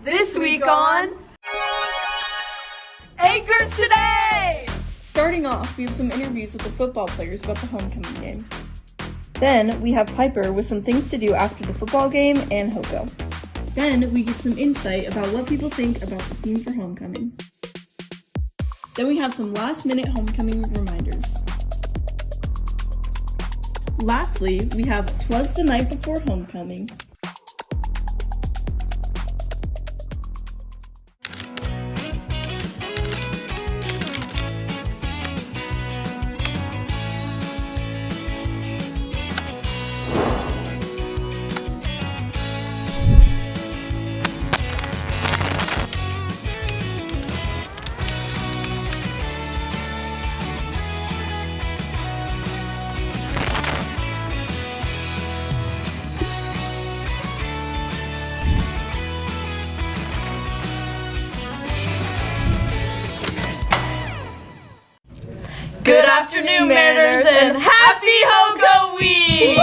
This week on Anchors Today! Starting off, we have some interviews with the football players about the homecoming game. Then, we have Piper with some things to do after the football game and Hoko. Then, we get some insight about what people think about the theme for homecoming. Then we have some last-minute homecoming reminders. Lastly, we have 'Twas the Night Before Homecoming. Good afternoon, Mariners, and happy Hoko Week!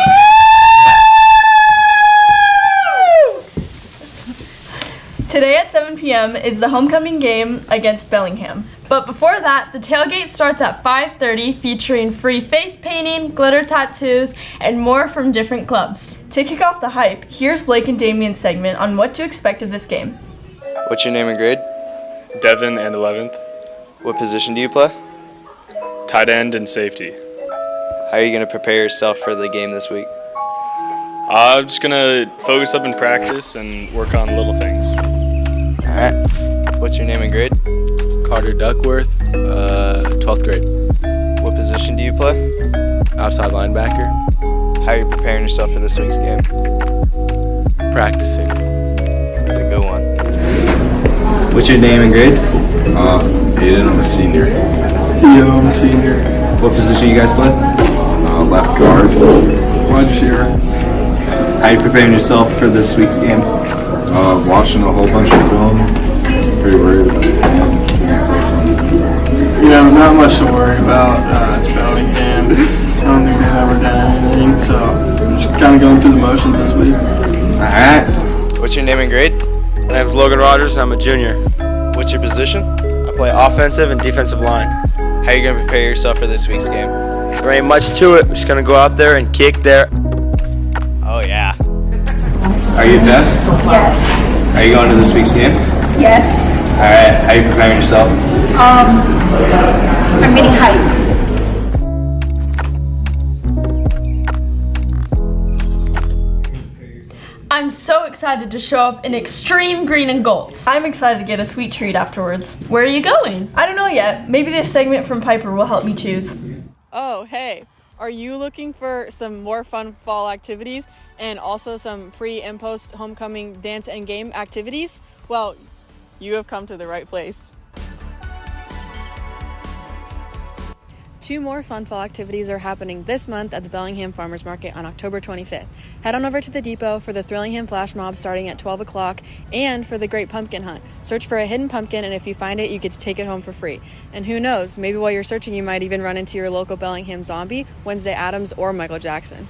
Today at 7 p.m. is the homecoming game against Bellingham. But before that, the tailgate starts at 5:30, featuring free face painting, glitter tattoos, and more from different clubs. To kick off the hype, here's Blake and Damien's segment on what to expect of this game. What's your name and grade? Devin and 11th. What position do you play? Tight end and safety. How are you going to prepare yourself for the game this week? I'm just going to focus up in practice and work on little things. All right. What's your name and grade? Carter Duckworth, 12th grade. What position do you play? Outside linebacker. How are you preparing yourself for this week's game? Practicing. That's a good one. What's your name and grade? Aiden, I'm a senior. Theo, I'm a senior. What position you guys play? Left guard. Wide receiver. How are you preparing yourself for this week's game? Watching a whole bunch of film. Pretty worried about this game. You know, not much to worry about. It's Bellingham. I don't think they've ever done anything, so just kind of going through the motions this week. All right. What's your name and grade? My name is Logan Rogers, and I'm a junior. What's your position? I play offensive and defensive line. How are you going to prepare yourself for this week's game? There ain't much to it. We're just going to go out there and kick there. Oh, yeah. Are you Beth? Yes. Are you going to this week's game? Yes. All right. How are you preparing yourself? I'm getting hyped. I'm so excited to show up in extreme green and gold. I'm excited to get a sweet treat afterwards. Where are you going? I don't know yet. Maybe this segment from Piper will help me choose. Oh, hey. Are you looking for some more fun fall activities and also some pre and post homecoming dance and game activities? Well, you have come to the right place. 2 more fun fall activities are happening this month at the Bellingham Farmers Market on October 25th. Head on over to the depot for the Thrillingham Flash Mob starting at 12 o'clock and for the Great Pumpkin Hunt. Search for a hidden pumpkin, and if you find it, you get to take it home for free. And who knows, maybe while you're searching, you might even run into your local Bellingham zombie, Wednesday Addams, or Michael Jackson.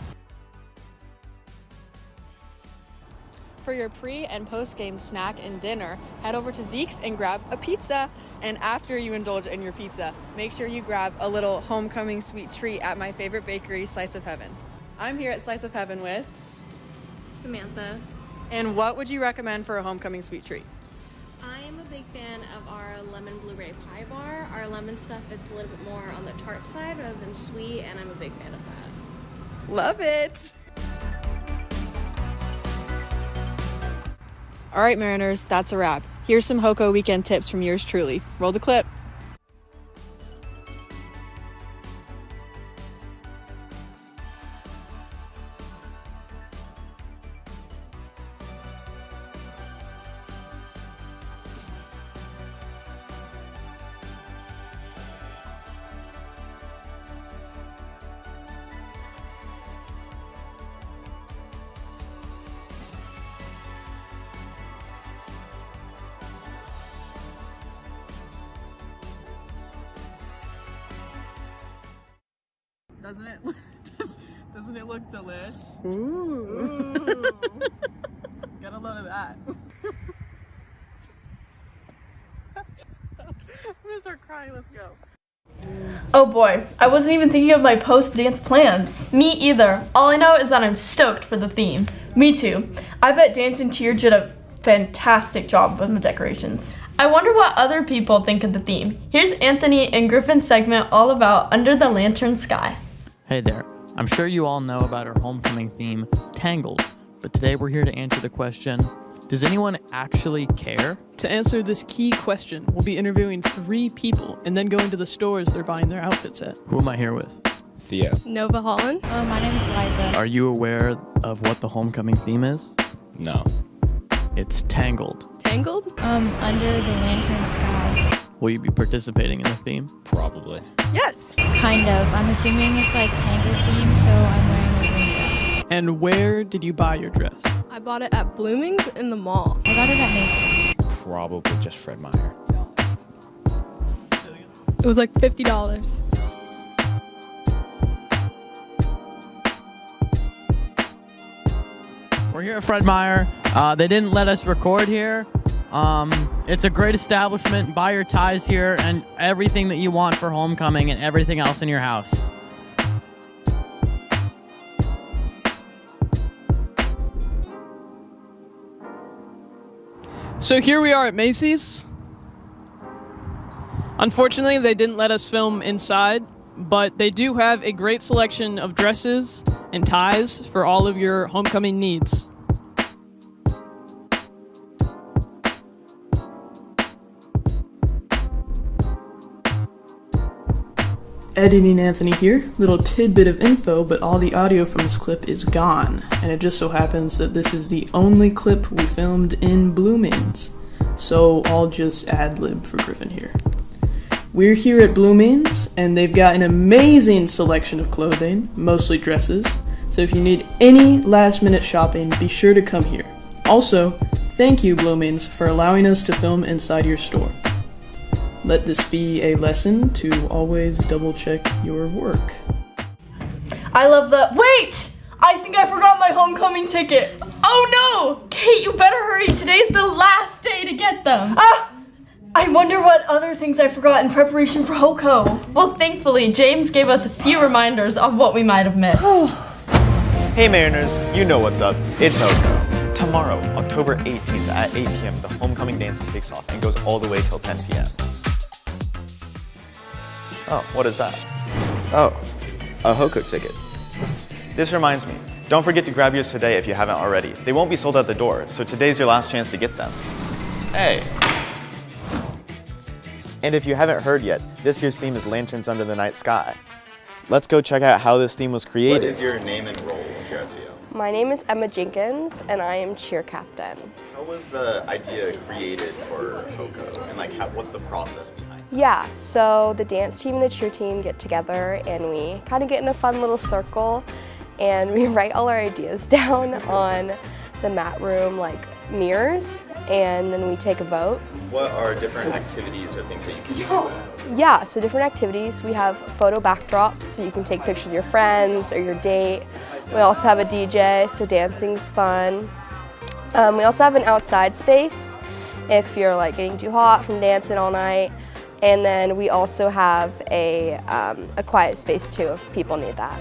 For your pre- and post-game snack and dinner, head over to Zeke's and grab a pizza. And after you indulge in your pizza, make sure you grab a little homecoming sweet treat at my favorite bakery, Slice of Heaven. I'm here at Slice of Heaven with Samantha. And what would you recommend for a homecoming sweet treat? I am a big fan of our lemon blueberry pie bar. Our lemon stuff is a little bit more on the tart side rather than sweet, and I'm a big fan of that. Love it! All right, Mariners, that's a wrap. Here's some Hoko weekend tips from yours truly. Roll the clip. Doesn't it look delish? Ooh. Gotta love that. I'm gonna start crying. Let's go. Oh boy, I wasn't even thinking of my post-dance plans. Me either. All I know is that I'm stoked for the theme. Me too. I bet Dance and Cheer did a fantastic job with the decorations. I wonder what other people think of the theme. Here's Anthony and Griffin's segment all about Under the Lantern Sky. Hey there. I'm sure you all know about our homecoming theme, Tangled, but today we're here to answer the question, does anyone actually care? To answer this key question, we'll be interviewing 3 people and then going to the stores they're buying their outfits at. Who am I here with? Theo. Nova Holland. My name is Liza. Are you aware of what the homecoming theme is? No. It's Tangled. Tangled? Under the Lantern Sky. Will you be participating in the theme? Probably. Yes. Kind of. I'm assuming it's like Tangled theme, so I'm wearing a green dress. And where did you buy your dress? I bought it at Blooming's in the mall. I got it at Macy's. Probably just Fred Meyer. It was like $50. We're here at Fred Meyer. They didn't let us record here. It's a great establishment. Buy your ties here and everything that you want for homecoming and everything else in your house. So here we are at Macy's. Unfortunately, they didn't let us film inside, but they do have a great selection of dresses and ties for all of your homecoming needs. Editing Anthony here. Little tidbit of info, but all the audio from this clip is gone. And it just so happens that this is the only clip we filmed in Blooming's. So I'll just ad-lib for Griffin here. We're here at Blooming's, and they've got an amazing selection of clothing, mostly dresses. So if you need any last-minute shopping, be sure to come here. Also, thank you, Blooming's, for allowing us to film inside your store. Let this be a lesson to always double-check your work. I love the— Wait! I think I forgot my homecoming ticket. Oh no! Kate, you better hurry. Today's the last day to get them. I wonder what other things I forgot in preparation for HOCO. Well, thankfully, James gave us a few reminders on what we might have missed. Hey Mariners, you know what's up. It's HOCO. Tomorrow, October 18th at 8 p.m., the homecoming dance kicks off and goes all the way till 10 p.m. Oh, what is that? Oh, a HOCO ticket. This reminds me, don't forget to grab yours today if you haven't already. They won't be sold at the door, so today's your last chance to get them. Hey! And if you haven't heard yet, this year's theme is Lanterns Under the Night Sky. Let's go check out how this theme was created. What is your name and role here at CO? My name is Emma Jenkins, and I am cheer captain. How was the idea created for HOCO, and what's the process behind it? Yeah, so the dance team and the cheer team get together, and we kind of get in a fun little circle, and we write all our ideas down on the mat room mirrors, and then we take a vote. What are different activities or things that you can do? Yeah, so different activities. We have photo backdrops, so you can take pictures of your friends or your date. We also have a DJ, so dancing's fun. We also have an outside space if you're getting too hot from dancing all night. And then we also have a quiet space too if people need that.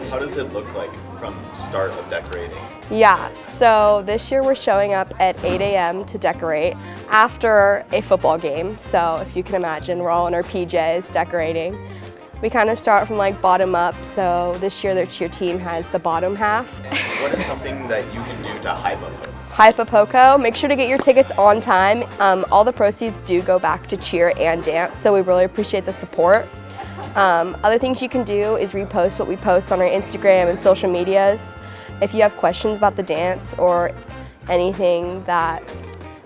How does it look like from start of decorating? Yeah, so this year we're showing up at 8 a.m. to decorate after a football game. So if you can imagine, we're all in our PJs decorating. We kind of start from bottom up, so this year their cheer team has the bottom half. And what is something that you can do to hype up HOCO? Hype up HOCO, make sure to get your tickets on time. All the proceeds do go back to cheer and dance, so we really appreciate the support. Other things you can do is repost what we post on our Instagram and social medias. If you have questions about the dance or anything that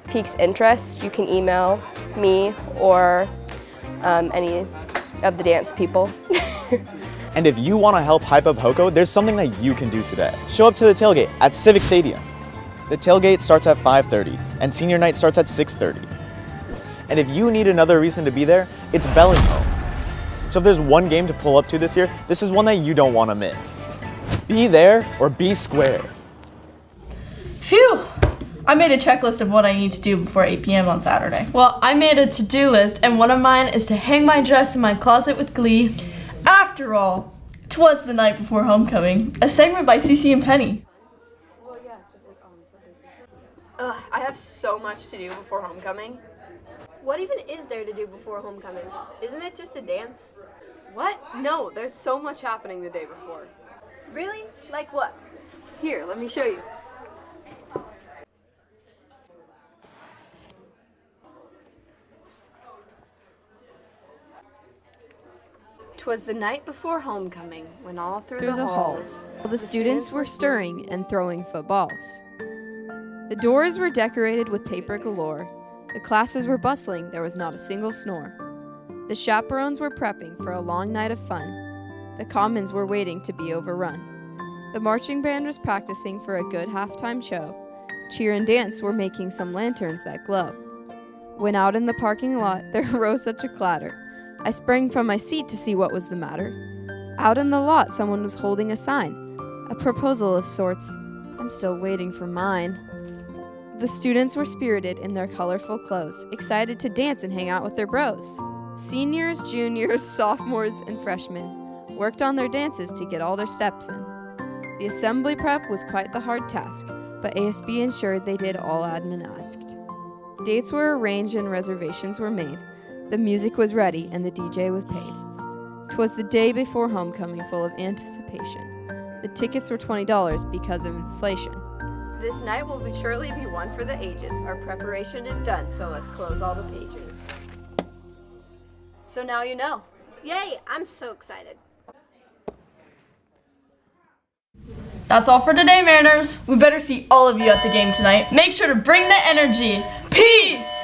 piques interest, you can email me or any of the dance people. And if you want to help hype up HOCO, there's something that you can do today. Show up to the tailgate at Civic Stadium. The tailgate starts at 5:30 and senior night starts at 6:30. And if you need another reason to be there, it's Bellingham. So if there's one game to pull up to this year, this is one that you don't want to miss. Be there or be square. Phew! I made a checklist of what I need to do before 8 p.m. on Saturday. Well, I made a to-do list, and one of mine is to hang my dress in my closet with glee. After all, 'twas the night before homecoming, a segment by CeCe and Penny. Ugh, I have so much to do before homecoming. What even is there to do before homecoming? Isn't it just a dance? What? No, there's so much happening the day before. Really? Like what? Here, let me show you. 'Twas the night before homecoming, when all through the halls the students were stirring and throwing footballs. The doors were decorated with paper galore. The classes were bustling, there was not a single snore. The chaperones were prepping for a long night of fun. The commons were waiting to be overrun. The marching band was practicing for a good halftime show. Cheer and dance were making some lanterns that glow. When out in the parking lot, there arose such a clatter. I sprang from my seat to see what was the matter. Out in the lot, someone was holding a sign, a proposal of sorts. I'm still waiting for mine. The students were spirited in their colorful clothes, excited to dance and hang out with their bros. Seniors, juniors, sophomores, and freshmen worked on their dances to get all their steps in. The assembly prep was quite the hard task, but ASB ensured they did all admin asked. Dates were arranged and reservations were made. The music was ready and the DJ was paid. 'Twas the day before homecoming, full of anticipation. The tickets were $20 because of inflation. This night will surely be one for the ages. Our preparation is done, so let's close all the pages. So now you know. Yay, I'm so excited. That's all for today, Mariners. We better see all of you at the game tonight. Make sure to bring the energy. Peace!